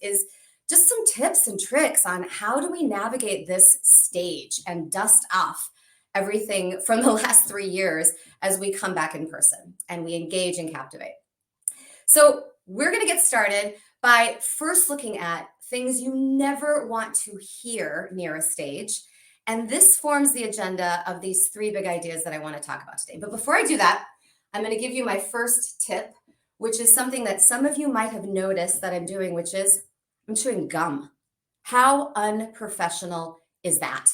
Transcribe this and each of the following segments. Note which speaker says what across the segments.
Speaker 1: is just some tips and tricks on how do we navigate this stage and dust off everything from the last 3 years as we come back in person and we engage and captivate. So we're going to get started by first looking at things you never want to hear near a stage. And this forms the agenda of these 3 big ideas that I want to talk about today. But before I do that, I'm going to give you my first tip, which is something that some of you might have noticed that I'm doing, which is I'm chewing gum. How unprofessional is that?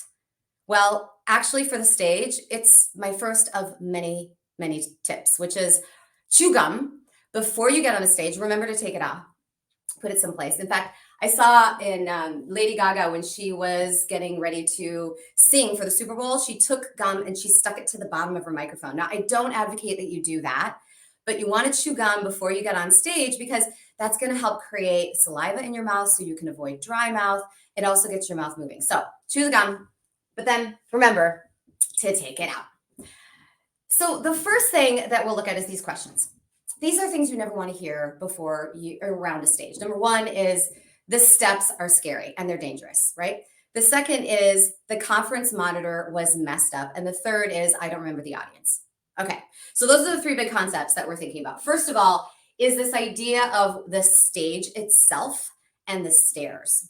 Speaker 1: Well, actually for the stage, it's my first of many, many tips, which is chew gum before you get on a stage. Remember to take it off, put it someplace. In fact, I saw in Lady Gaga when she was getting ready to sing for the Super Bowl, she took gum and she stuck it to the bottom of her microphone. Now, I don't advocate that you do that, but you want to chew gum before you get on stage because that's going to help create saliva in your mouth so you can avoid dry mouth. It also gets your mouth moving. So chew the gum, but then remember to take it out. So the first thing that we'll look at is these questions. These are things you never want to hear before you are around a stage. Number one is the steps are scary and they're dangerous, right? The second is the conference monitor was messed up. And the third is I don't remember the audience. Okay, so those are the 3 big concepts that we're thinking about. First of all, is this idea of the stage itself and the stairs.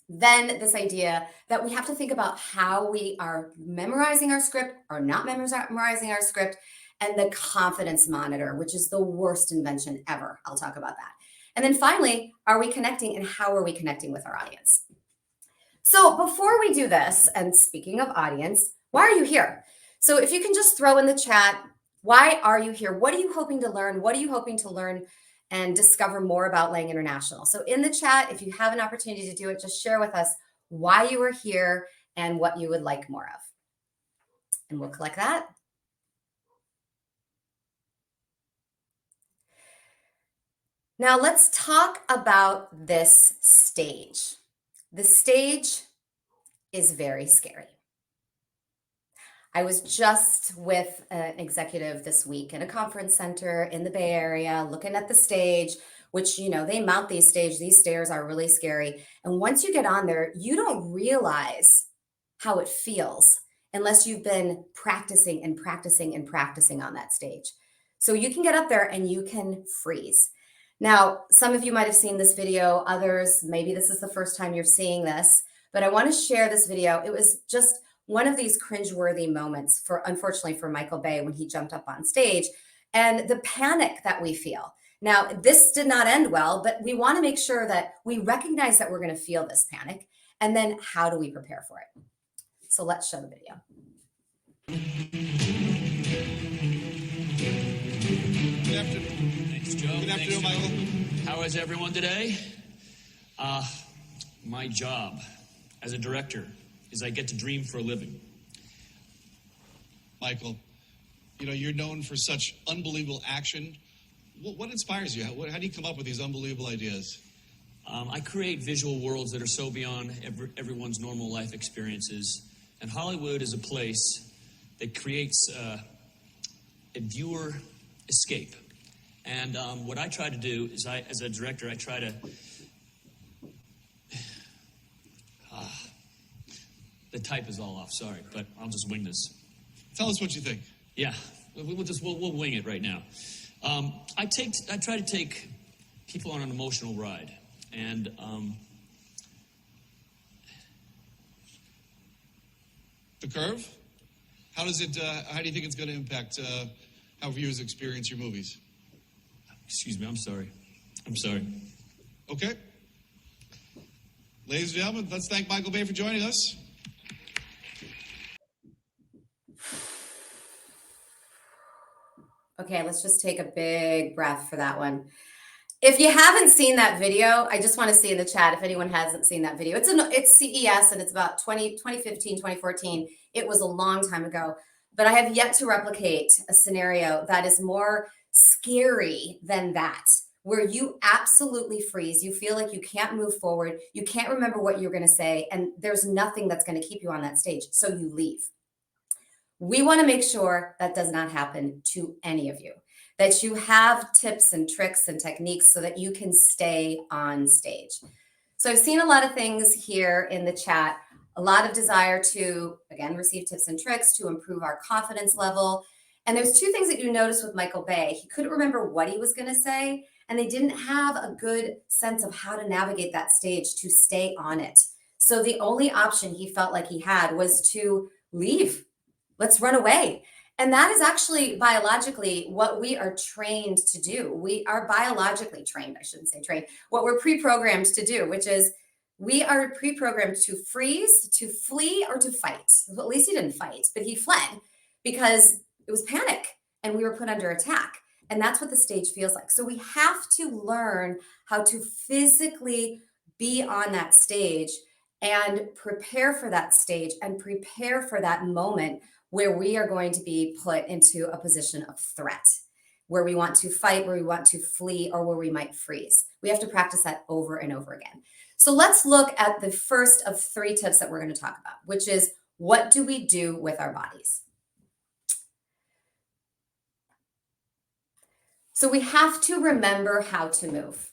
Speaker 1: Then this idea that we have to think about how we are memorizing our script or not memorizing our script, and the confidence monitor, which is the worst invention ever. I'll talk about that. And then finally, are we connecting and how are we connecting with our audience? So before we do this, and speaking of audience, why are you here? So if you can just throw in the chat, why are you here? What are you hoping to learn? What are you hoping to learn and discover more about Lang International? So in the chat, if you have an opportunity to do it, just share with us why you are here and what you would like more of. And we'll collect that. Now let's talk about this stage. The stage is very scary. I was just with an executive this week in a conference center in the Bay Area, looking at the stage, which, you know, they mount these stage. These stairs are really scary. And once you get on there, you don't realize how it feels unless you've been practicing and practicing and practicing on that stage. So you can get up there and you can freeze. Now, some of you might have seen this video, others, maybe this is the first time you're seeing this, but I want to share this video. It was just one of these cringeworthy moments unfortunately for Michael Bay when he jumped up on stage and the panic that we feel. Now, this did not end well, but we want to make sure that we recognize that we're going to feel this panic and then how do we prepare for it? So let's show the video.
Speaker 2: Good afternoon.
Speaker 3: Thanks, Joe.
Speaker 2: Good afternoon, Michael.
Speaker 3: How is everyone today? My job as a director is I get to dream for a living.
Speaker 2: Michael, you know, you're known for such unbelievable action. What inspires you? How do you come up with these unbelievable ideas?
Speaker 3: I create visual worlds that are so beyond everyone's normal life experiences. And Hollywood is a place that creates a viewer escape. And what I try to do is as a director, I try to... the type is all off, sorry, but I'll just wing this.
Speaker 2: Tell us what you think.
Speaker 3: Yeah, we'll wing it right now. I try to take people on an emotional ride, and
Speaker 2: The curve? How do you think it's going to impact how viewers experience your movies?
Speaker 3: Excuse me, I'm sorry.
Speaker 2: Okay. Ladies and gentlemen, let's thank Michael Bay for joining us.
Speaker 1: Okay, let's just take a big breath for that one. If you haven't seen that video, I just want to see in the chat if anyone hasn't seen that video. It's CES and it's about 2015, 2014. It was a long time ago, but I have yet to replicate a scenario that is more scary than that, where you absolutely freeze. You feel like you can't move forward. You can't remember what you're going to say, and there's nothing that's going to keep you on that stage, so you leave. We want to make sure that does not happen to any of you, that you have tips and tricks and techniques so that you can stay on stage. So I've seen a lot of things here in the chat, a lot of desire to, again, receive tips and tricks to improve our confidence level. And there's two things that you notice with Michael Bay. He couldn't remember what he was going to say, and they didn't have a good sense of how to navigate that stage to stay on it. So the only option he felt like he had was to leave. Let's run away. And that is actually biologically what we are trained to do. We are biologically trained, I shouldn't say trained, what we're pre-programmed to do, which is we are pre-programmed to freeze, to flee, or to fight. Well, at least he didn't fight, but he fled because it was panic and we were put under attack. And that's what the stage feels like. So we have to learn how to physically be on that stage and prepare for that stage and prepare for that moment where we are going to be put into a position of threat, where we want to fight, where we want to flee, or where we might freeze. We have to practice that over and over again. So let's look at the first of 3 tips that we're going to talk about, which is what do we do with our bodies? So we have to remember how to move.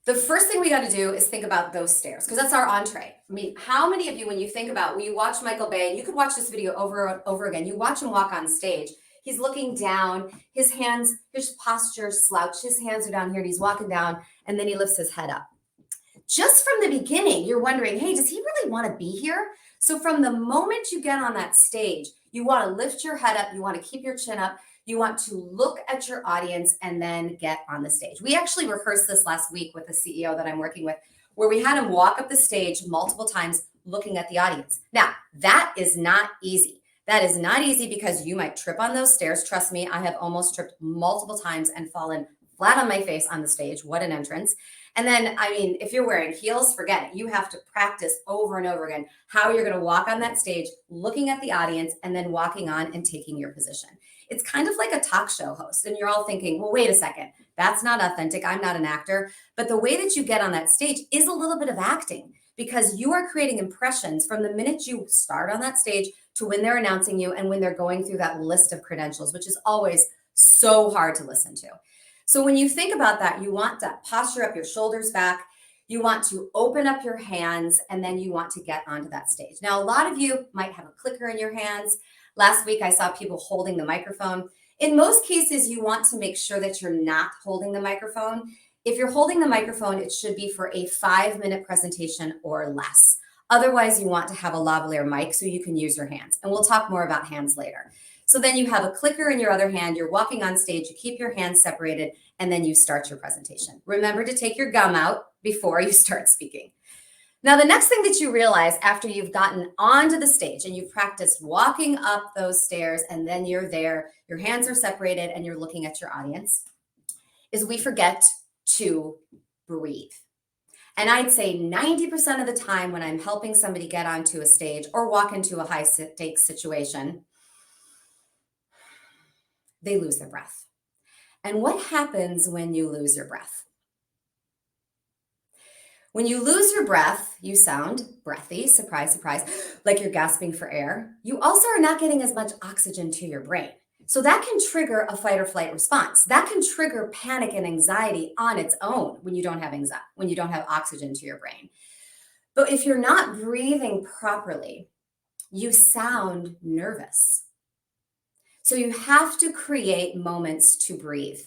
Speaker 1: The first thing we got to do is think about those stairs because that's our entree. I mean, how many of you, when you think about, when you watch Michael Bay, and you could watch this video over and over again, you watch him walk on stage, he's looking down, his hands, his posture slouched, his hands are down here, and he's walking down, and then he lifts his head up. Just from the beginning, you're wondering, hey, does he really want to be here? So from the moment you get on that stage, you want to lift your head up, you want to keep your chin up, you want to look at your audience and then get on the stage. We actually rehearsed this last week with the CEO that I'm working with, where we had him walk up the stage multiple times looking at the audience. Now, that is not easy. That is not easy because you might trip on those stairs. Trust me, I have almost tripped multiple times and fallen flat on my face on the stage. What an entrance. And then, I mean, if you're wearing heels, forget it. You have to practice over and over again how you're going to walk on that stage, looking at the audience, and then walking on and taking your position. It's kind of like a talk show host. And you're all thinking, well, wait a second, that's not authentic. I'm not an actor. But the way that you get on that stage is a little bit of acting because you are creating impressions from the minute you start on that stage to when they're announcing you and when they're going through that list of credentials, which is always so hard to listen to. So when you think about that, you want that posture up, your shoulders back. You want to open up your hands, and then you want to get onto that stage. Now, a lot of you might have a clicker in your hands. Last week, I saw people holding the microphone. In most cases, you want to make sure that you're not holding the microphone. If you're holding the microphone, it should be for a 5-minute presentation or less. Otherwise, you want to have a lavalier mic so you can use your hands. And we'll talk more about hands later. So then you have a clicker in your other hand, you're walking on stage, you keep your hands separated, and then you start your presentation. Remember to take your gum out before you start speaking. Now, the next thing that you realize after you've gotten onto the stage and you've practiced walking up those stairs and then you're there, your hands are separated and you're looking at your audience, is we forget to breathe. And I'd say 90% of the time when I'm helping somebody get onto a stage or walk into a high stakes situation, they lose their breath. And what happens when you lose your breath? When you lose your breath, you sound breathy, surprise, surprise, like you're gasping for air. You also are not getting as much oxygen to your brain. So that can trigger a fight or flight response. That can trigger panic and anxiety on its own when you don't have anxiety, when you don't have oxygen to your brain. But if you're not breathing properly, you sound nervous. So you have to create moments to breathe.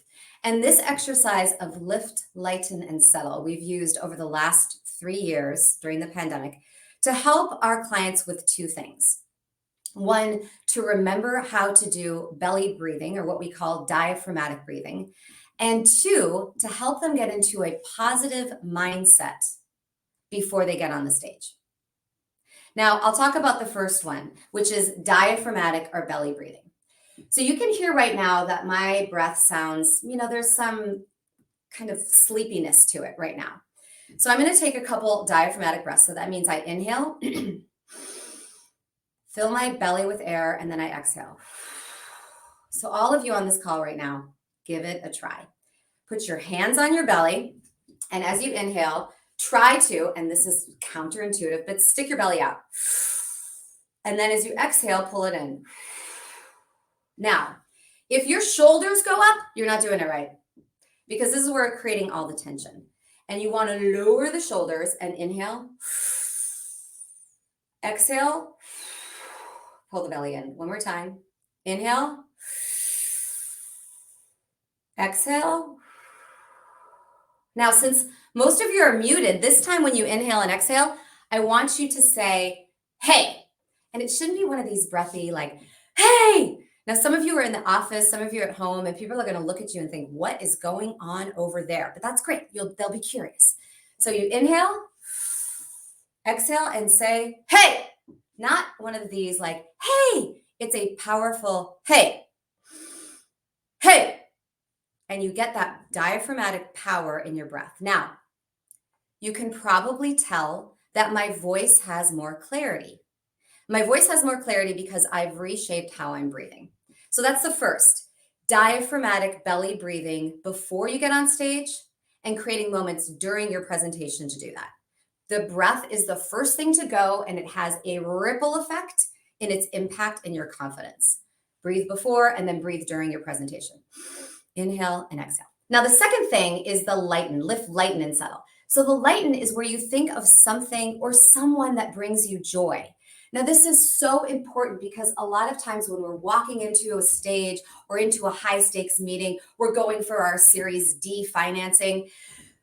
Speaker 1: And this exercise of lift, lighten, and settle, we've used over the last 3 years during the pandemic to help our clients with 2 things. One, to remember how to do belly breathing, or what we call diaphragmatic breathing. And 2, to help them get into a positive mindset before they get on the stage. Now, I'll talk about the first one, which is diaphragmatic or belly breathing. So you can hear right now that my breath sounds, there's some kind of sleepiness to it right now. So I'm going to take a couple diaphragmatic breaths. So that means I inhale, fill my belly with air, and then I exhale. So all of you on this call right now, give it a try. Put your hands on your belly, and as you inhale, try to, and this is counterintuitive, but stick your belly out. And then as you exhale, pull it in. Now, if your shoulders go up, you're not doing it right, because this is where we're creating all the tension. And you want to lower the shoulders and inhale. Exhale. Pull the belly in. One more time. Inhale. Exhale. Now, since most of you are muted, this time when you inhale and exhale, I want you to say, hey. And it shouldn't be one of these breathy, like, hey. Now, some of you are in the office, some of you are at home, and people are going to look at you and think, what is going on over there? But that's great. They'll be curious. So you inhale, exhale, and say, hey. Not one of these like, hey. It's a powerful, hey. Hey. And you get that diaphragmatic power in your breath. Now, you can probably tell that my voice has more clarity. My voice has more clarity because I've reshaped how I'm breathing. So that's the first, diaphragmatic belly breathing before you get on stage and creating moments during your presentation to do that. The breath is the first thing to go, and it has a ripple effect in its impact and your confidence. Breathe before and then breathe during your presentation. Inhale and exhale. Now, the second thing is the lighten, lift, lighten, and settle. So the lighten is where you think of something or someone that brings you joy. Now, this is so important because a lot of times when we're walking into a stage or into a high stakes meeting, we're going for our Series D financing.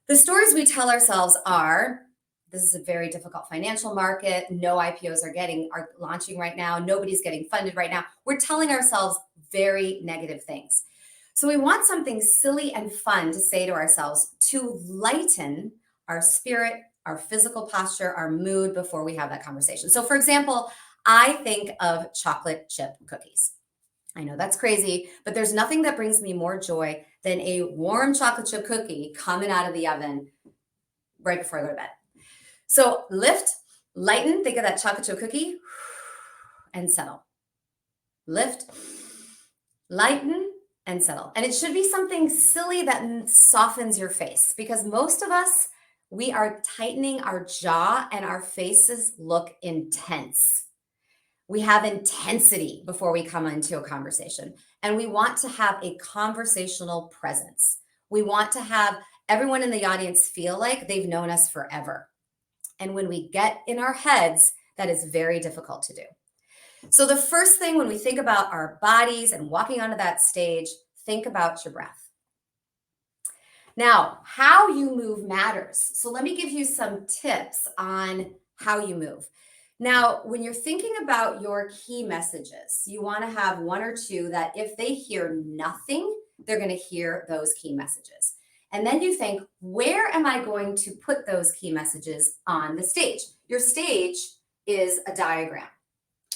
Speaker 1: The stories we tell ourselves are, this is a very difficult financial market. No IPOs are launching right now. Nobody's getting funded right now. We're telling ourselves very negative things. So we want something silly and fun to say to ourselves to lighten our spirit, our physical posture, our mood before we have that conversation. So for example, I think of chocolate chip cookies. I know that's crazy, but there's nothing that brings me more joy than a warm chocolate chip cookie coming out of the oven right before I go to bed. So lift, lighten, think of that chocolate chip cookie, and settle. Lift, lighten, and settle. And it should be something silly that softens your face, because most of us, we are tightening our jaw and our faces look intense. We have intensity before we come into a conversation, and we want to have a conversational presence. We want to have everyone in the audience feel like they've known us forever. And when we get in our heads, that is very difficult to do. So the first thing when we think about our bodies and walking onto that stage, think about your breath. Now, how you move matters. So let me give you some tips on how you move. Now, when you're thinking about your key messages, you want to have one or two that if they hear nothing, they're going to hear those key messages. And then you think, where am I going to put those key messages on the stage? Your stage is a diagram.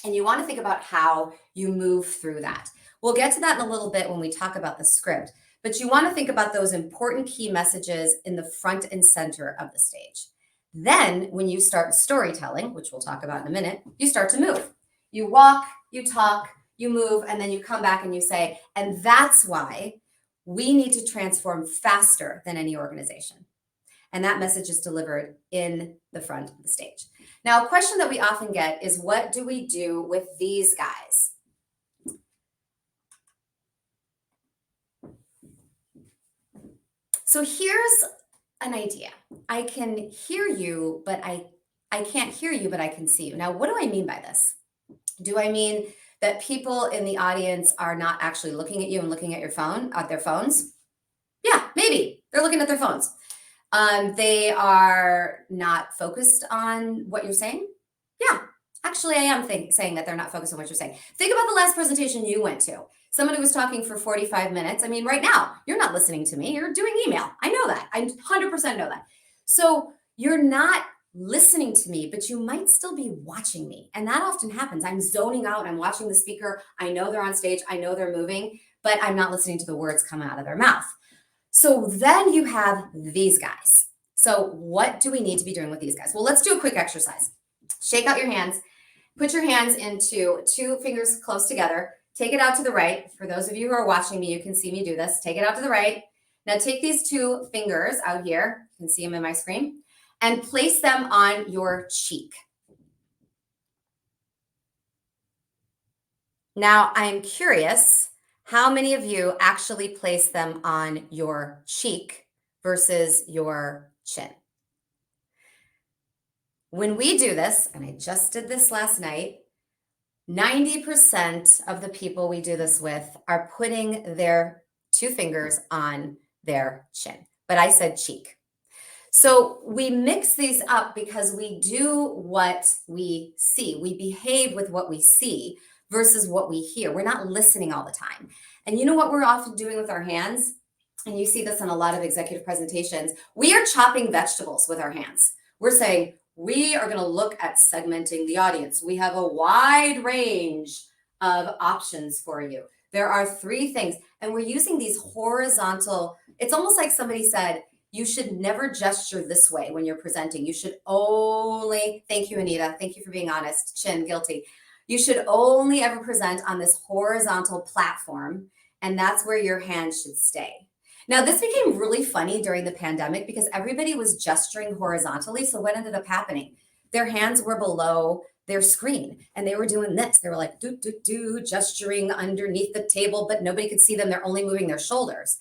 Speaker 1: And you want to think about how you move through that. We'll get to that in a little bit when we talk about the script, but you want to think about those important key messages in the front and center of the stage. Then when you start storytelling, which we'll talk about in a minute, you start to move. You walk, you talk, you move, and then you come back and you say, and that's why we need to transform faster than any organization. And that message is delivered in the front of the stage. Now, a question that we often get is, what do we do with these guys? So here's an idea. I can hear you, but I can't hear you, but I can see you. Now, what do I mean by this? Do I mean that people in the audience are not actually looking at you and looking at your phone, at their phones? Yeah, maybe. They're looking at their phones. They are not focused on what you're saying. Yeah, actually, I am saying that they're not focused on what you're saying. Think about the last presentation you went to. Somebody was talking for 45 minutes. I mean, right now, you're not listening to me. You're doing email. I know that. I 100% know that. So you're not listening to me, but you might still be watching me. And that often happens. I'm zoning out. I'm watching the speaker. I know they're on stage. I know they're moving, but I'm not listening to the words come out of their mouth. So then you have these guys. So what do we need to be doing with these guys? Well, let's do a quick exercise. Shake out your hands. Put your hands into two fingers close together. Take it out to the right. For those of you who are watching me, you can see me do this. Take it out to the right. Now take these two fingers out here. You can see them in my screen. And place them on your cheek. Now I'm curious, how many of you actually place them on your cheek versus your chin. When we do this, and I just did this last night, 90% of the people we do this with are putting their two fingers on their chin, but I said cheek. So we mix these up because we do what we see. We behave with what we see versus what we hear. We're not listening all the time. And you know what we're often doing with our hands? And you see this in a lot of executive presentations. We are chopping vegetables with our hands. We're saying, we are going to look at segmenting the audience. We have a wide range of options for you. There are 3 things, and we're using these horizontal. It's almost like somebody said, you should never gesture this way when you're presenting. You should only, thank you, Anita. Thank you for being honest. Chin, guilty. You should only ever present on this horizontal platform, and that's where your hands should stay. Now, this became really funny during the pandemic because everybody was gesturing horizontally. So what ended up happening? Their hands were below their screen and they were doing this. They were like, gesturing underneath the table, but nobody could see them. They're only moving their shoulders.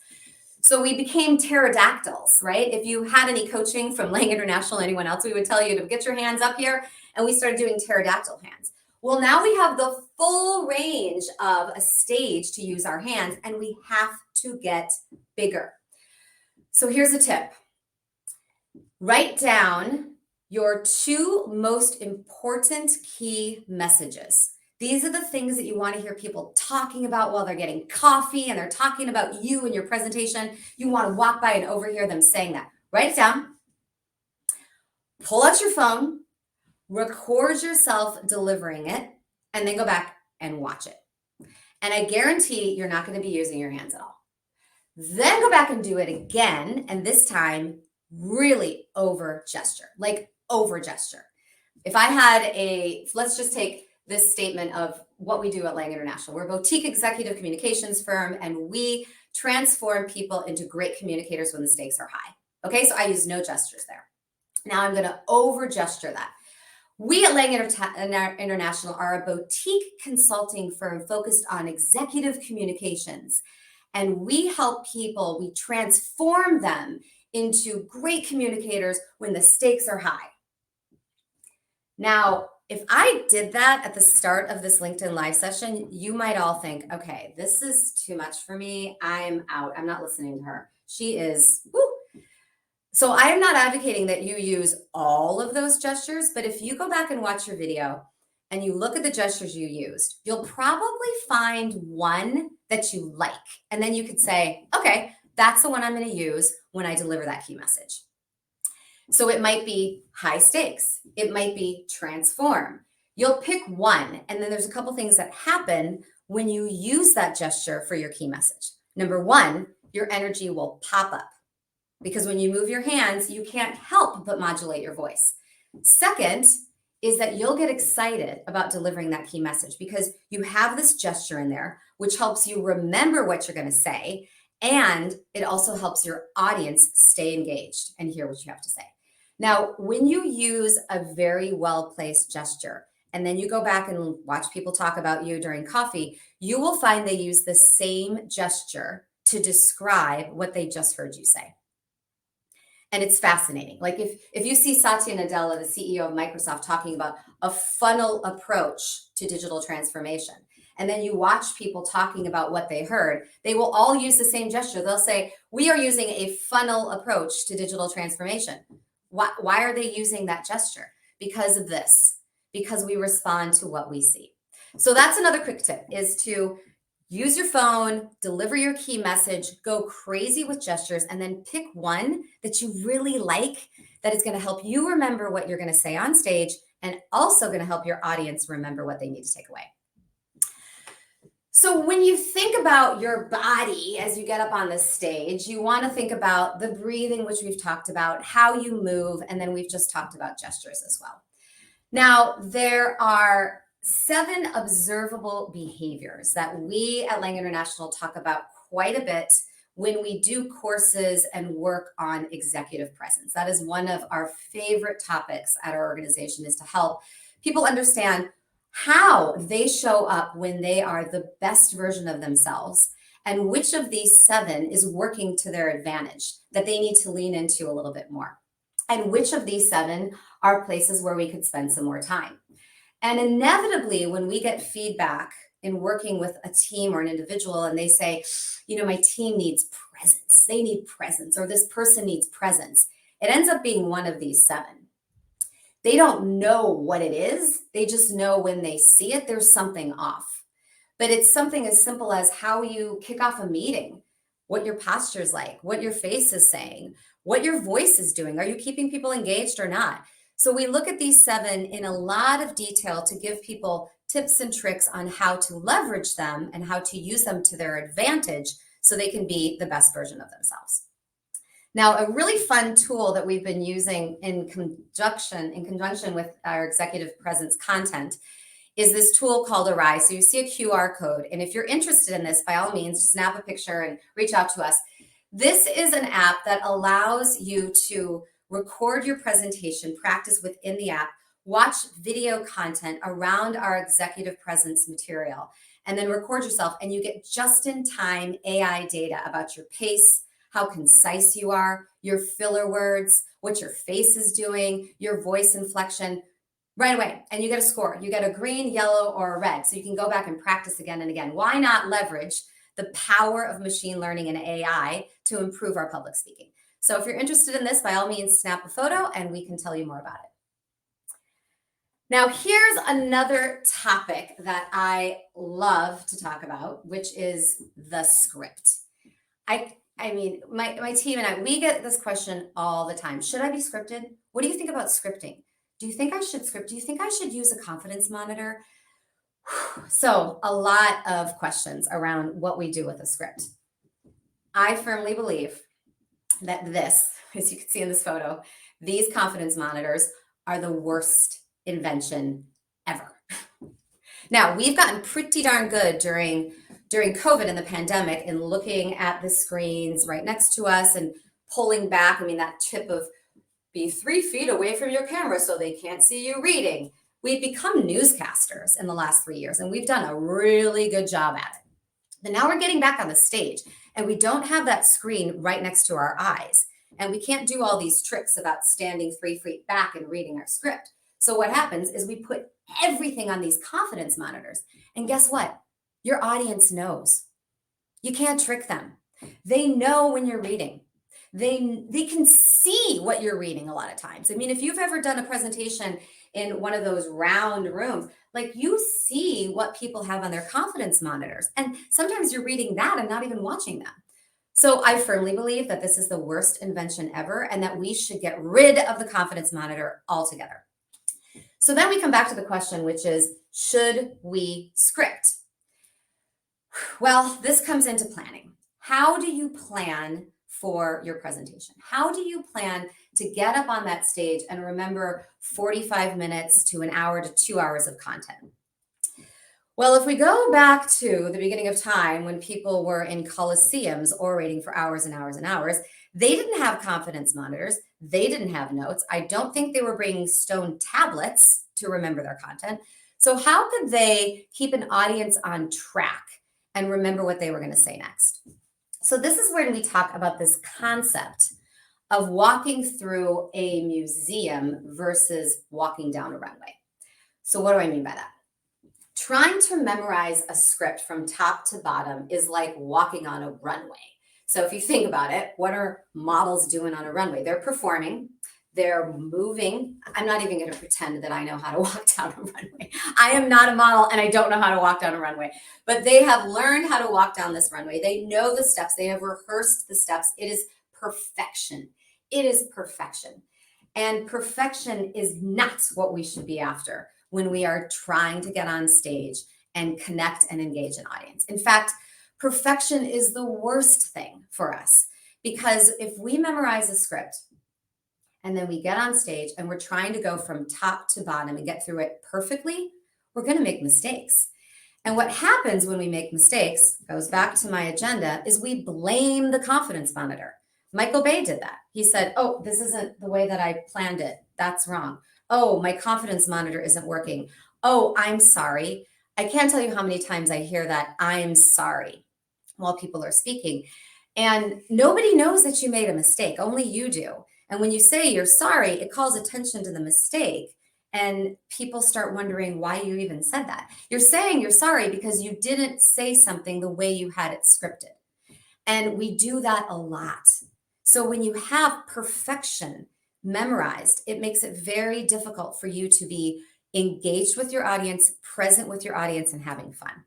Speaker 1: So we became pterodactyls, right? If you had any coaching from Lang International, anyone else, we would tell you to get your hands up here. And we started doing pterodactyl hands. Well, now we have the full range of a stage to use our hands, and we have to get bigger. So here's a tip. Write down your 2 most important key messages. These are the things that you want to hear people talking about while they're getting coffee and they're talking about you and your presentation. You want to walk by and overhear them saying that. Write it down. Pull out your phone. Record yourself delivering it, and then go back and watch it. And I guarantee you're not going to be using your hands at all. Then go back and do it again, and this time really over gesture, like over gesture. If I had let's just take this statement of what we do at Lang International. We're a boutique executive communications firm, and we transform people into great communicators when the stakes are high. Okay, so I use no gestures there. Now I'm going to over gesture that. We at Lang International are a boutique consulting firm focused on executive communications. And we help people, we transform them into great communicators when the stakes are high. Now, if I did that at the start of this LinkedIn Live session, you might all think, okay, this is too much for me. I'm out. I'm not listening to her. She is, woo. So I am not advocating that you use all of those gestures, but if you go back and watch your video and you look at the gestures you used, you'll probably find one that you like. And then you could say, okay, that's the one I'm going to use when I deliver that key message. So it might be high stakes. It might be transform. You'll pick one. And then there's a couple things that happen when you use that gesture for your key message. Number 1, your energy will pop up. Because when you move your hands, you can't help but modulate your voice. Second is that you'll get excited about delivering that key message because you have this gesture in there, which helps you remember what you're going to say. And it also helps your audience stay engaged and hear what you have to say. Now, when you use a very well-placed gesture, and then you go back and watch people talk about you during coffee, you will find they use the same gesture to describe what they just heard you say. And it's fascinating. Like if you see Satya Nadella, the CEO of Microsoft, talking about a funnel approach to digital transformation, and then you watch people talking about what they heard, they will all use the same gesture. They'll say, we are using a funnel approach to digital transformation. Why are they using that gesture? Because of this, because we respond to what we see. So that's another quick tip, is to use your phone, deliver your key message, go crazy with gestures, and then pick one that you really like that is going to help you remember what you're going to say on stage and also going to help your audience remember what they need to take away. So when you think about your body as you get up on the stage, you want to think about the breathing, which we've talked about, how you move, and then we've just talked about gestures as well. Now, there are 7 observable behaviors that we at Lang International talk about quite a bit when we do courses and work on executive presence. That is one of our favorite topics at our organization, is to help people understand how they show up when they are the best version of themselves and which of these 7 is working to their advantage that they need to lean into a little bit more. and which of these 7 are places where we could spend some more time. And inevitably, when we get feedback in working with a team or an individual and they say, my team needs presence, they need presence, or this person needs presence, it ends up being one of these 7. They don't know what it is. They just know when they see it, there's something off. But it's something as simple as how you kick off a meeting, what your posture is like, what your face is saying, what your voice is doing. Are you keeping people engaged or not? So we look at these 7 in a lot of detail to give people tips and tricks on how to leverage them and how to use them to their advantage so they can be the best version of themselves. Now, a really fun tool that we've been using in conjunction with our executive presence content is this tool called Arise. So you see a QR code. And if you're interested in this, by all means, snap a picture and reach out to us. This is an app that allows you to record your presentation, practice within the app, watch video content around our executive presence material, and then record yourself. And you get just-in-time AI data about your pace, how concise you are, your filler words, what your face is doing, your voice inflection, right away. And you get a score. You get a green, yellow, or a red. So you can go back and practice again and again. Why not leverage the power of machine learning and AI to improve our public speaking? So if you're interested in this, by all means, snap a photo and we can tell you more about it. Now, here's another topic that I love to talk about, which is the script. I mean, my team and I, we get this question all the time. Should I be scripted? What do you think about scripting? Do you think I should script? Do you think I should use a confidence monitor? So a lot of questions around what we do with a script. I firmly believe that this, as you can see in this photo, these confidence monitors are the worst invention ever. Now, we've gotten pretty darn good during COVID and the pandemic in looking at the screens right next to us and pulling back. I mean, that tip of be 3 feet away from your camera so they can't see you reading. We've become newscasters in the last 3 years, and we've done a really good job at it. But now we're getting back on the stage, and we don't have that screen right next to our eyes. And we can't do all these tricks about standing 3 feet back and reading our script. So what happens is we put everything on these confidence monitors. And guess what? Your audience knows. You can't trick them. They know when you're reading. They can see what you're reading a lot of times. I mean, if you've ever done a presentation in one of those round rooms, like you see what people have on their confidence monitors. And sometimes you're reading that and not even watching them. So I firmly believe that this is the worst invention ever and that we should get rid of the confidence monitor altogether. So then we come back to the question, which is, should we script? Well, this comes into planning. How do you plan for your presentation? How do you plan to get up on that stage and remember 45 minutes to an hour to 2 hours of content? Well, if we go back to the beginning of time when people were in coliseums orating for hours and hours and hours, they didn't have confidence monitors. They didn't have notes. I don't think they were bringing stone tablets to remember their content. So how could they keep an audience on track and remember what they were going to say next? So this is where we talk about this concept of walking through a museum versus walking down a runway. So what do I mean by that? Trying to memorize a script from top to bottom is like walking on a runway. So if you think about it, what are models doing on a runway? They're performing, they're moving. I'm not even going to pretend that I know how to walk down a runway. I am not a model and I don't know how to walk down a runway, but they have learned how to walk down this runway. They know the steps. They have rehearsed the steps. It is perfection. It is perfection. And perfection is not what we should be after when we are trying to get on stage and connect and engage an audience. In fact, perfection is the worst thing for us, because if we memorize a script and then we get on stage and we're trying to go from top to bottom and get through it perfectly, we're going to make mistakes. And what happens when we make mistakes, goes back to my agenda, is we blame the confidence monitor. Michael Bay did that. He said, oh, this isn't the way that I planned it. That's wrong. Oh, my confidence monitor isn't working. Oh, I'm sorry. I can't tell you how many times I hear that I'm sorry while people are speaking. And nobody knows that you made a mistake. Only you do. And when you say you're sorry, it calls attention to the mistake. And people start wondering why you even said that. You're saying you're sorry because you didn't say something the way you had it scripted. And we do that a lot. So when you have perfection memorized, it makes it very difficult for you to be engaged with your audience, present with your audience, and having fun.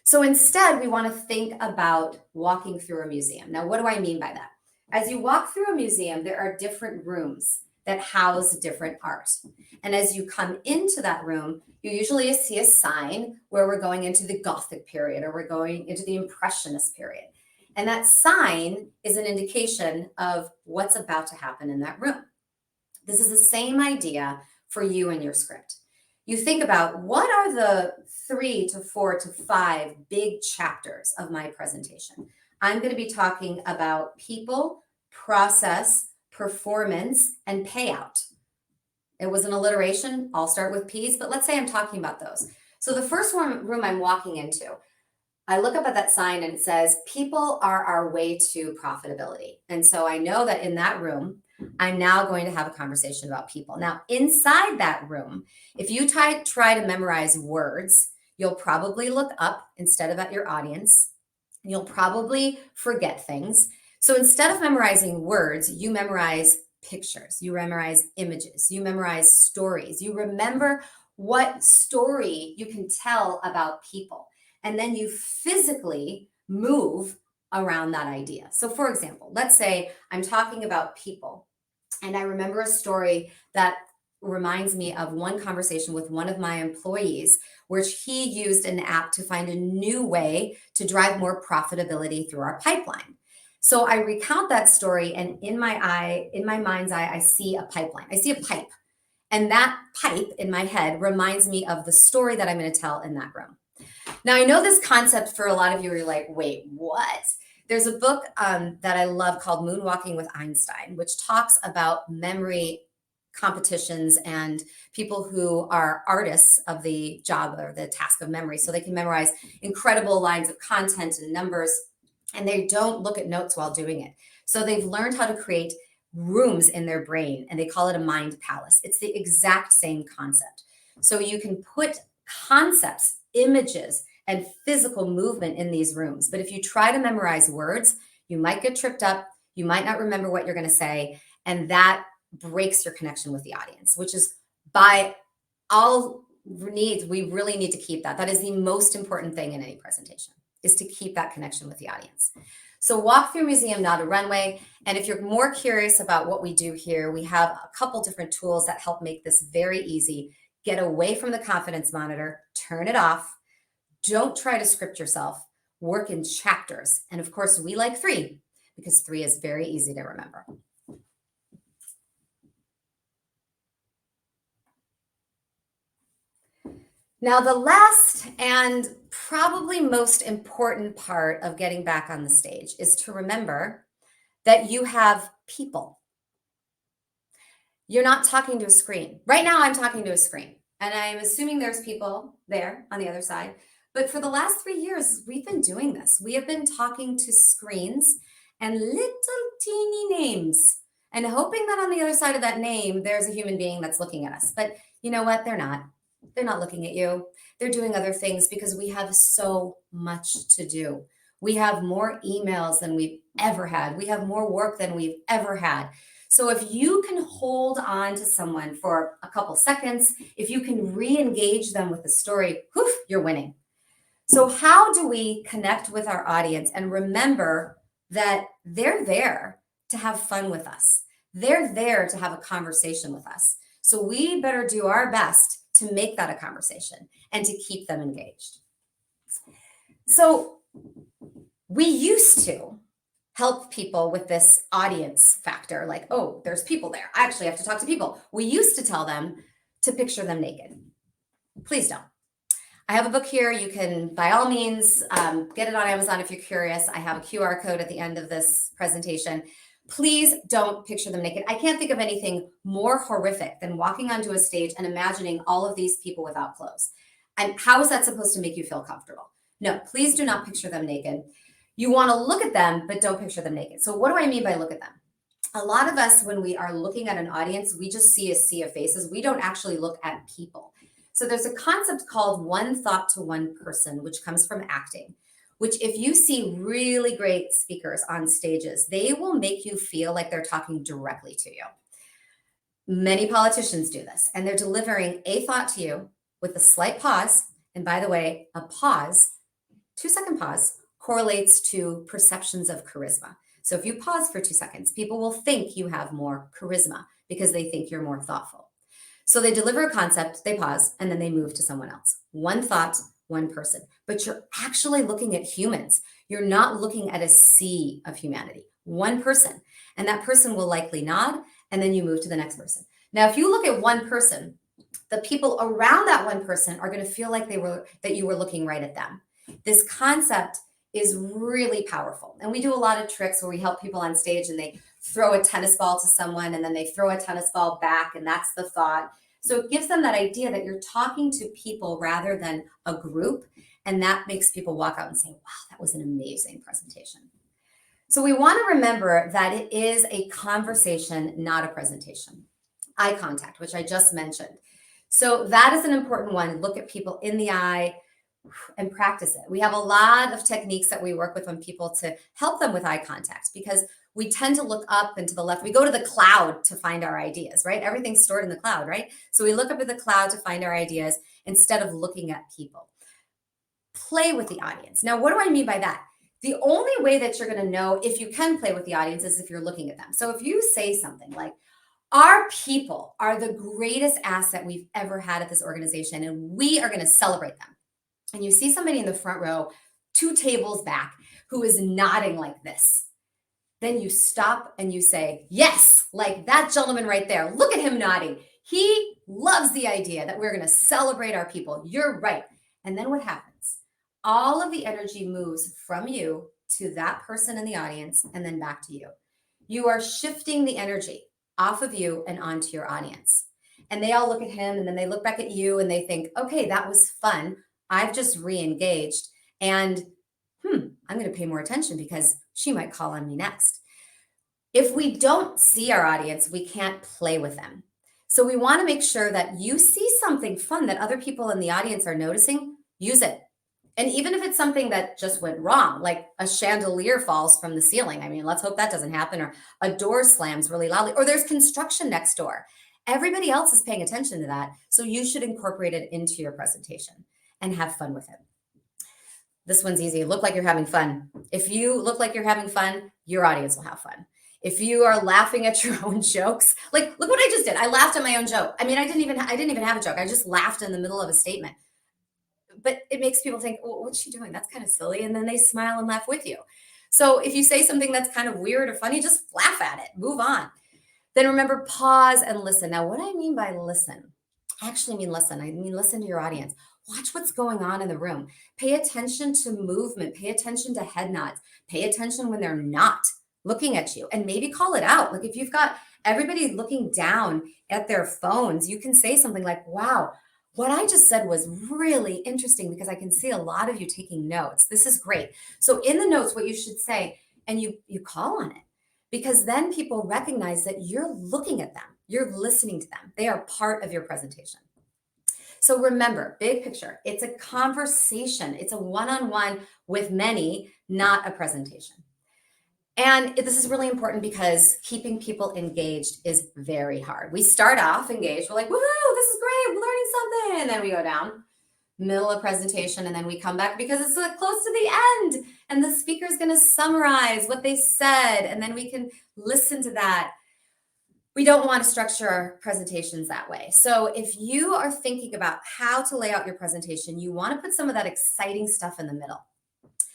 Speaker 1: So instead, we want to think about walking through a museum. Now, what do I mean by that? As you walk through a museum, there are different rooms that house different art. And as you come into that room, you usually see a sign where we're going into the Gothic period or we're going into the Impressionist period. And that sign is an indication of what's about to happen in that room. This is the same idea for you and your script. You think about what are the 3 to 4 to 5 big chapters of my presentation. I'm going to be talking about people, process, performance, and payout. It was an alliteration. I'll start with P's, but let's say I'm talking about those. So the first room I'm walking into, I look up at that sign and it says, people are our way to profitability. And so I know that in that room, I'm now going to have a conversation about people. Now, inside that room, if you try to memorize words, you'll probably look up instead of at your audience. You'll probably forget things. So instead of memorizing words, you memorize pictures, you memorize images, you memorize stories. You remember what story you can tell about people. And then you physically move around that idea. So for example, let's say I'm talking about people and I remember a story that reminds me of one conversation with one of my employees, which he used an app to find a new way to drive more profitability through our pipeline. So I recount that story, and in my mind's eye, I see a pipeline. I see a pipe. And that pipe in my head reminds me of the story that I'm going to tell in that room. Now, I know this concept for a lot of you are like, wait, what? There's a book that I love called Moonwalking with Einstein, which talks about memory competitions and people who are artists of the job or the task of memory. So they can memorize incredible lines of content and numbers, and they don't look at notes while doing it. So they've learned how to create rooms in their brain, and they call it a mind palace. It's the exact same concept. So you can put concepts, images, and physical movement in these rooms. But if you try to memorize words, you might get tripped up. You might not remember what you're going to say. And that breaks your connection with the audience, which is by all needs, we really need to keep that. That is the most important thing in any presentation, is to keep that connection with the audience. So walk through museum, not a runway. And if you're more curious about what we do here, we have a couple different tools that help make this very easy. Get away from the confidence monitor, turn it off. Don't try to script yourself, work in chapters. And of course, we like 3 because 3 is very easy to remember. Now, the last and probably most important part of getting back on the stage is to remember that you have people. You're not talking to a screen. Right now, I'm talking to a screen, and I'm assuming there's people there on the other side. But for the last 3 years, we've been doing this. We have been talking to screens and little teeny names and hoping that on the other side of that name, there's a human being that's looking at us. But you know what? They're not. They're not looking at you. They're doing other things because we have so much to do. We have more emails than we've ever had. We have more work than we've ever had. So if you can hold on to someone for a couple seconds, if you can re-engage them with the story, whew, you're winning. So how do we connect with our audience and remember that they're there to have fun with us? They're there to have a conversation with us. So we better do our best to make that a conversation and to keep them engaged. So we used to help people with this audience factor, like, oh, there's people there. I actually have to talk to people. We used to tell them to picture them naked. Please don't. I have a book here. You can, by all means, get it on Amazon if you're curious. I have a QR code at the end of this presentation. Please don't picture them naked. I can't think of anything more horrific than walking onto a stage and imagining all of these people without clothes. And how is that supposed to make you feel comfortable? No, please do not picture them naked. You want to look at them, but don't picture them naked. So what do I mean by look at them? A lot of us, when we are looking at an audience, we just see a sea of faces. We don't actually look at people. So there's a concept called one thought to one person, which comes from acting, which if you see really great speakers on stages, they will make you feel like they're talking directly to you. Many politicians do this, and they're delivering a thought to you with a slight pause. And by the way, a pause, 2-second pause, correlates to perceptions of charisma. So if you pause for 2 seconds, people will think you have more charisma because they think you're more thoughtful. So they deliver a concept, they pause, and then they move to someone else. One thought, one person. But you're actually looking at humans. You're not looking at a sea of humanity. One person. And that person will likely nod, and then you move to the next person. Now, if you look at one person, the people around that one person are going to feel like that you were looking right at them. This concept is really powerful. And we do a lot of tricks where we help people on stage and they throw a tennis ball to someone and then they throw a tennis ball back, and that's the thought. So it gives them that idea that you're talking to people rather than a group. And that makes people walk out and say, wow, that was an amazing presentation. So we want to remember that it is a conversation, not a presentation. Eye contact, which I just mentioned. So that is an important one. Look at people in the eye and practice it. We have a lot of techniques that we work with on people to help them with eye contact, because we tend to look up and to the left. We go to the cloud to find our ideas, right? Everything's stored in the cloud, right? So we look up at the cloud to find our ideas instead of looking at people. Play with the audience. Now, what do I mean by that? The only way that you're going to know if you can play with the audience is if you're looking at them. So if you say something like, our people are the greatest asset we've ever had at this organization, and we are going to celebrate them. And you see somebody in the front row, 2 tables back, who is nodding like this. Then you stop and you say, yes, like that gentleman right there. Look at him nodding. He loves the idea that we're going to celebrate our people. You're right. And then what happens? All of the energy moves from you to that person in the audience and then back to you. You are shifting the energy off of you and onto your audience. And they all look at him and then they look back at you and they think, okay, that was fun. I've just re-engaged and I'm going to pay more attention because she might call on me next. If we don't see our audience, we can't play with them. So we want to make sure that you see something fun that other people in the audience are noticing, use it. And even if it's something that just went wrong, like a chandelier falls from the ceiling, I mean, let's hope that doesn't happen, or a door slams really loudly, or there's construction next door. Everybody else is paying attention to that. So you should incorporate it into your presentation and have fun with it. This one's easy. Look like you're having fun. If you look like you're having fun, your audience will have fun. If you are laughing at your own jokes, like, look what I just did. I laughed at my own joke. I mean, I didn't even have a joke. I just laughed in the middle of a statement. But it makes people think, well, what's she doing? That's kind of silly. And then they smile and laugh with you. So if you say something that's kind of weird or funny, just laugh at it, move on. Then remember, pause and listen. Now, what I mean by listen, I actually mean listen. I mean, listen to your audience. Watch what's going on in the room. Pay attention to movement. Pay attention to head nods. Pay attention when they're not looking at you, and maybe call it out. Like if you've got everybody looking down at their phones, you can say something like, wow, what I just said was really interesting because I can see a lot of you taking notes. This is great. So in the notes, what you should say, and you call on it, because then people recognize that you're looking at them. You're listening to them. They are part of your presentation. So remember, big picture, it's a conversation. It's a one-on-one with many, not a presentation. And this is really important because keeping people engaged is very hard. We start off engaged. We're like, woohoo, this is great. We're learning something. And then we go down, middle of presentation, and then we come back because it's close to the end. And the speaker is going to summarize what they said. And then we can listen to that. We don't want to structure our presentations that way. So if you are thinking about how to lay out your presentation, you want to put some of that exciting stuff in the middle,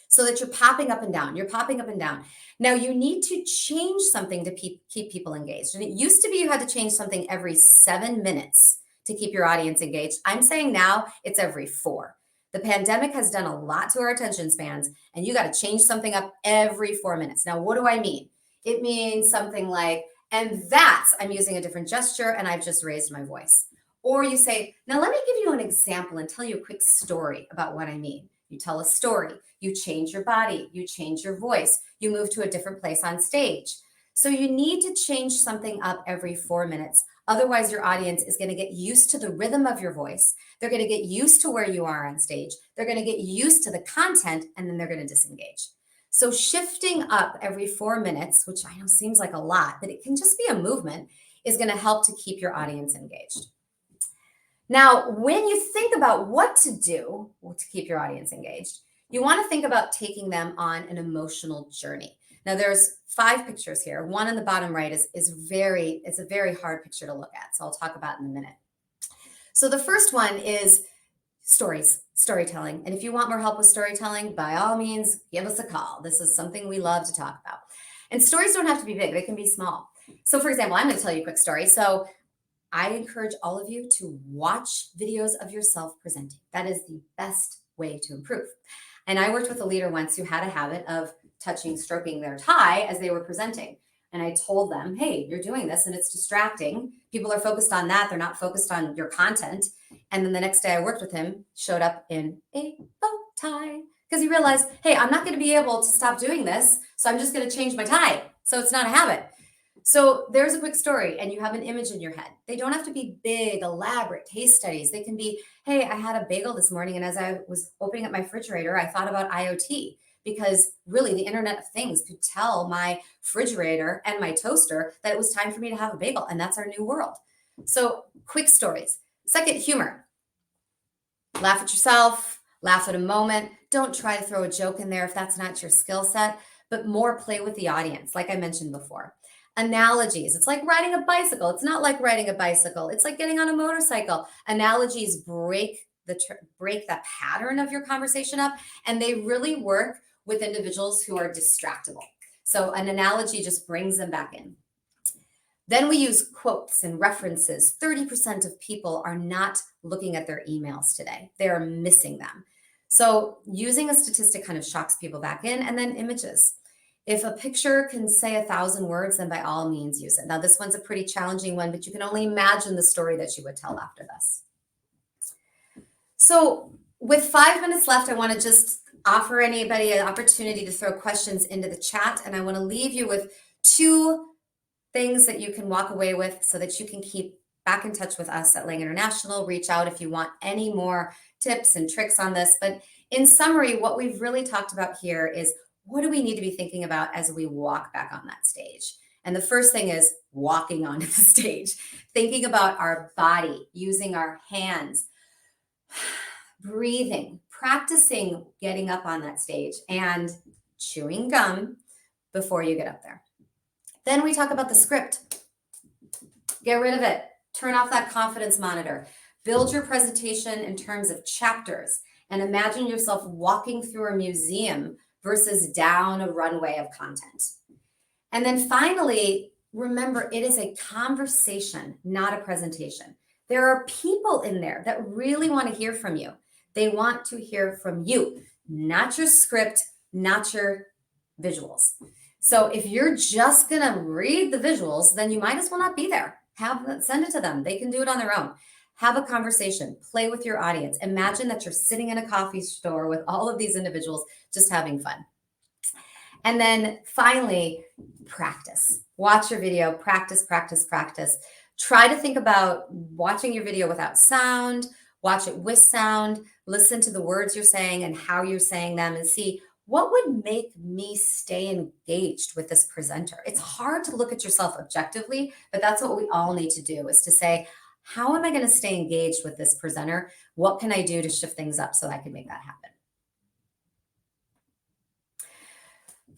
Speaker 1: so that you're popping up and down. You're popping up and down. Now, you need to change something to keep people engaged. And it used to be you had to change something every 7 minutes to keep your audience engaged. I'm saying now it's every 4. The pandemic has done a lot to our attention spans, and you got to change something up every 4 minutes. Now, what do I mean? It means something like, and that's, I'm using a different gesture, and I've just raised my voice. Or you say, now let me give you an example and tell you a quick story about what I mean. You tell a story, you change your body, you change your voice, you move to a different place on stage. So you need to change something up every 4 minutes. Otherwise, your audience is going to get used to the rhythm of your voice. They're going to get used to where you are on stage. They're going to get used to the content, and then they're going to disengage. So shifting up every 4 minutes, which I know seems like a lot, but it can just be a movement, is going to help to keep your audience engaged. Now, when you think about what to do to keep your audience engaged, you want to think about taking them on an emotional journey. Now, there's 5 pictures here. One on the bottom right is it's a very hard picture to look at. So I'll talk about in a minute. So the first one is storytelling. And if you want more help with storytelling, by all means, give us a call. This is something we love to talk about. And stories don't have to be big. They can be small. So for example, I'm going to tell you a quick story. So I encourage all of you to watch videos of yourself presenting. That is the best way to improve. And I worked with a leader once who had a habit of stroking their tie as they were presenting. And I told them, hey, you're doing this and it's distracting. People are focused on that. They're not focused on your content. And then the next day I worked with him, showed up in a bow tie because he realized, hey, I'm not going to be able to stop doing this. So I'm just going to change my tie. So it's not a habit. So there's a quick story and you have an image in your head. They don't have to be big, elaborate case studies. They can be, hey, I had a bagel this morning and as I was opening up my refrigerator, I thought about IoT because really the Internet of Things could tell my refrigerator and my toaster that it was time for me to have a bagel, and that's our new world. So quick stories. Second, humor. Laugh at yourself, laugh at a moment. Don't try to throw a joke in there if that's not your skill set, but more play with the audience, like I mentioned before. Analogies. It's like riding a bicycle. It's not like riding a bicycle. It's like getting on a motorcycle. Analogies break that pattern of your conversation up, and they really work with individuals who are distractible. So an analogy just brings them back in. Then we use quotes and references. 30% of people are not looking at their emails today. They're missing them. So using a statistic kind of shocks people back in, and then images. If a picture can say 1,000 words, then by all means use it. Now, this one's a pretty challenging one, but you can only imagine the story that you would tell after this. So with 5 minutes left, I want to just offer anybody an opportunity to throw questions into the chat. And I want to leave you with 2 things that you can walk away with so that you can keep back in touch with us at Lang International. Reach out if you want any more tips and tricks on this. But in summary, what we've really talked about here is what do we need to be thinking about as we walk back on that stage? And the first thing is walking onto the stage, thinking about our body, using our hands, breathing, practicing getting up on that stage, and chewing gum before you get up there. Then we talk about the script. Get rid of it. Turn off that confidence monitor. Build your presentation in terms of chapters and imagine yourself walking through a museum versus down a runway of content. And then finally, remember, it is a conversation, not a presentation. There are people in there that really want to hear from you. They want to hear from you, not your script, not your visuals. So if you're just going to read the visuals, then you might as well not be there. Send it to them. They can do it on their own. Have a conversation, play with your audience. Imagine that you're sitting in a coffee store with all of these individuals just having fun. And then finally, practice. Watch your video, practice, practice, practice. Try to think about watching your video without sound, watch it with sound, listen to the words you're saying and how you're saying them, and see what would make me stay engaged with this presenter. It's hard to look at yourself objectively, but that's what we all need to do, is to say, how am I going to stay engaged with this presenter? What can I do to shift things up so I can make that happen?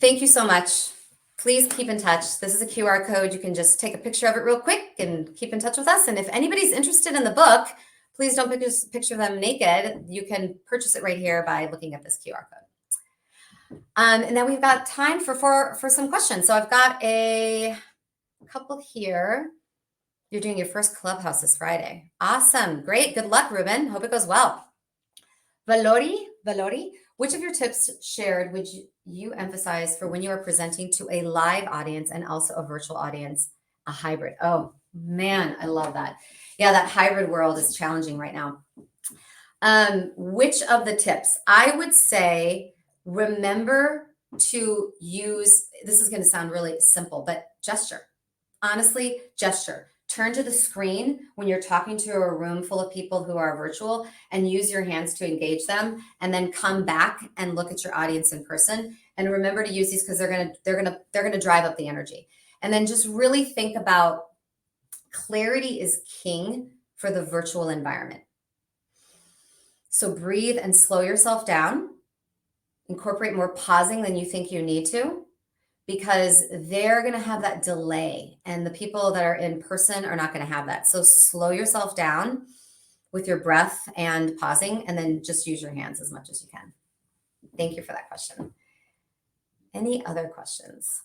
Speaker 1: Thank you so much. Please keep in touch. This is a QR code. You can just take a picture of it real quick and keep in touch with us. And if anybody's interested in the book, please don't picture them naked. You can purchase it right here by looking at this QR code. And then we've got time for some questions. So I've got a couple here. You're doing your first Clubhouse this Friday. Awesome. Great. Good luck, Ruben. Hope it goes well. Valori, which of your tips shared would you emphasize for when you are presenting to a live audience and also a virtual audience, a hybrid? Oh, man, I love that. Yeah, that hybrid world is challenging right now. Which of the tips? I would say remember to use, this is going to sound really simple, but gesture. Honestly, gesture. Turn to the screen when you're talking to a room full of people who are virtual and use your hands to engage them, and then come back and look at your audience in person. And remember to use these because they're going to drive up the energy. And then just really think about clarity is king for the virtual environment. So breathe and slow yourself down. Incorporate more pausing than you think you need to, because they're going to have that delay, and the people that are in person are not going to have that. So slow yourself down with your breath and pausing, and then just use your hands as much as you can. Thank you for that question. Any other questions?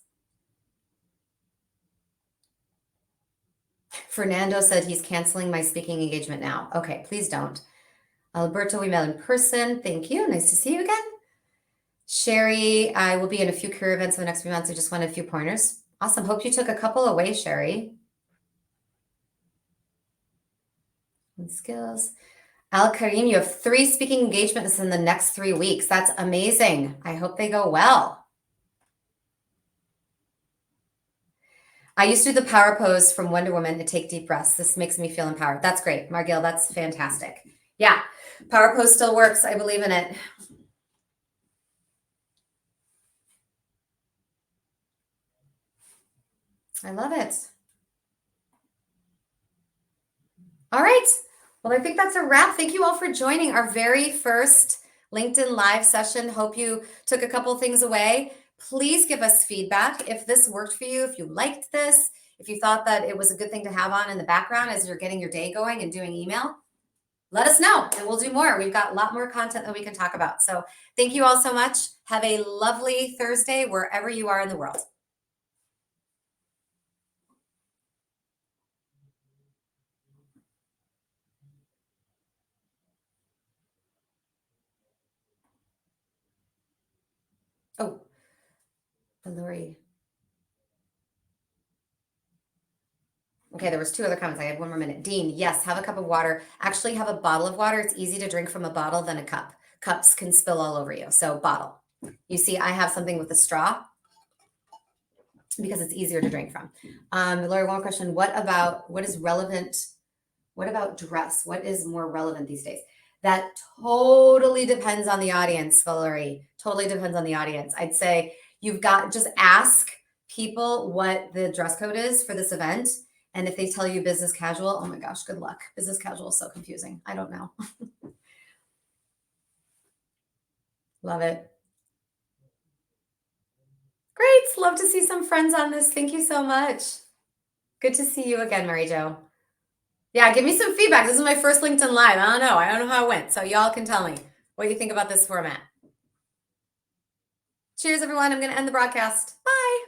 Speaker 1: Fernando said he's canceling my speaking engagement now. Okay, please don't. Alberto, we met in person. Thank you. Nice to see you again. Sherry, I will be in a few career events in the next few months. I just wanted a few pointers. Awesome. Hope you took a couple away, Sherry. And skills. Al Karim, you have 3 speaking engagements in the next 3 weeks. That's amazing. I hope they go well. I used to do the power pose from Wonder Woman to take deep breaths. This makes me feel empowered. That's great. Margil, that's fantastic. Yeah, power pose still works. I believe in it. I love it. All right. Well, I think that's a wrap. Thank you all for joining our very first LinkedIn Live session. Hope you took a couple things away. Please give us feedback if this worked for you, if you liked this, if you thought that it was a good thing to have on in the background as you're getting your day going and doing email. Let us know and we'll do more. We've got a lot more content that we can talk about. So thank you all so much. Have a lovely Thursday wherever you are in the world. Oh, Lori. Okay, there was 2 other comments. I had 1 more minute. Dean, yes, have a cup of water. Actually have a bottle of water. It's easy to drink from a bottle than a cup. Cups can spill all over you. So bottle. You see, I have something with a straw because it's easier to drink from. Lori, one question. What is relevant? What about dress? What is more relevant these days? That totally depends on the audience, Valerie. Totally depends on the audience. I'd say you've got, just ask people what the dress code is for this event. And if they tell you business casual, oh my gosh, good luck. Business casual is so confusing. I don't know. Love it. Great. Love to see some friends on this. Thank you so much. Good to see you again, Mary Jo. Yeah, give me some feedback. This is my first LinkedIn Live. I don't know how it went. So y'all can tell me what you think about this format. Cheers, everyone. I'm going to end the broadcast. Bye.